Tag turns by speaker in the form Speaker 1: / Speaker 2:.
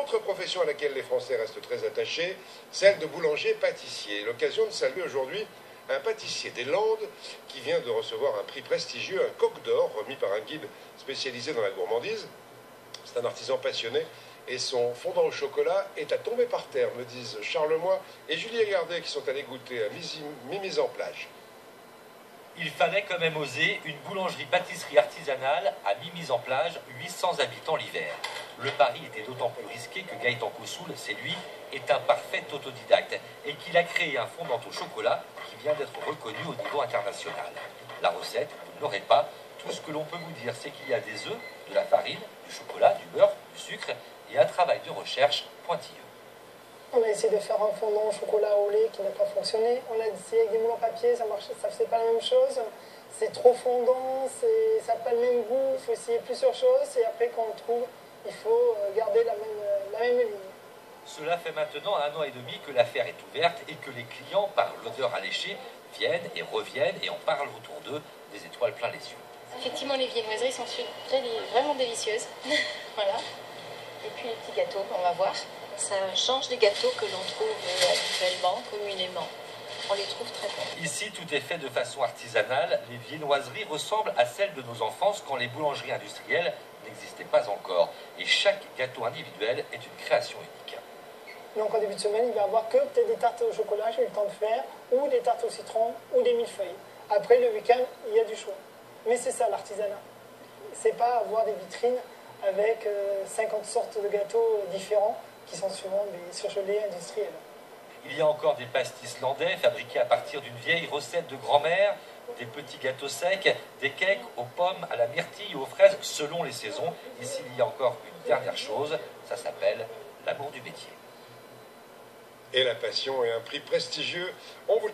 Speaker 1: autre profession à laquelle les Français restent très attachés, celle de boulanger-pâtissier. L'occasion de saluer aujourd'hui un pâtissier des Landes qui vient de recevoir un prix prestigieux, un coq d'or, remis par un guide spécialisé dans la gourmandise. C'est un artisan passionné et son fondant au chocolat est à tomber par terre, me disent Charles Moy et Julie Gardet qui sont allés goûter à Mimi's en plage.
Speaker 2: Il fallait quand même oser une boulangerie-pâtisserie artisanale à Mimi's en plage, 800 habitants l'hiver. Le pari était d'autant plus risqué que Gaëtan Koussoul, c'est lui, est un parfait autodidacte et qu'il a créé un fondant au chocolat qui vient d'être reconnu au niveau international. La recette, vous ne l'aurez pas. Tout ce que l'on peut vous dire, c'est qu'il y a des œufs, de la farine, du chocolat, du beurre, du sucre et un travail de recherche pointilleux.
Speaker 3: On a essayé de faire un fondant au chocolat au lait qui n'a pas fonctionné. On a essayé avec des moules en papier, ça marchait, ça faisait pas la même chose. C'est trop fondant, ça n'a pas le même goût, il faut essayer plusieurs choses et après quand on trouve, il faut garder la même ligne.
Speaker 2: Cela fait maintenant 1 an et demi que l'affaire est ouverte et que les clients, par l'odeur alléchée, viennent et reviennent et en parlent autour d'eux, des étoiles plein les yeux.
Speaker 4: Effectivement, les viennoiseries sont vraiment délicieuses. Voilà. Et puis les petits gâteaux, on va voir. Ça change des gâteaux que l'on trouve habituellement, communément. On les trouve très bons.
Speaker 2: Ici, tout est fait de façon artisanale. Les viennoiseries ressemblent à celles de nos enfances quand les boulangeries industrielles n'existaient pas encore. Et chaque gâteau individuel est une création unique.
Speaker 3: Donc en début de semaine, il va y avoir que peut-être des tartes au chocolat, j'ai eu le temps de faire, ou des tartes au citron, ou des millefeuilles. Après, le week-end, il y a du choix. Mais c'est ça l'artisanat. C'est pas avoir des vitrines avec 50 sortes de gâteaux différents qui sont souvent des surgelés industriels.
Speaker 2: Il y a encore des pastis landais fabriqués à partir d'une vieille recette de grand-mère, des petits gâteaux secs, des cakes aux pommes, à la myrtille ou aux fraises selon les saisons. Ici, il y a encore une dernière chose, ça s'appelle l'amour du métier.
Speaker 1: Et la passion et un prix prestigieux, on vous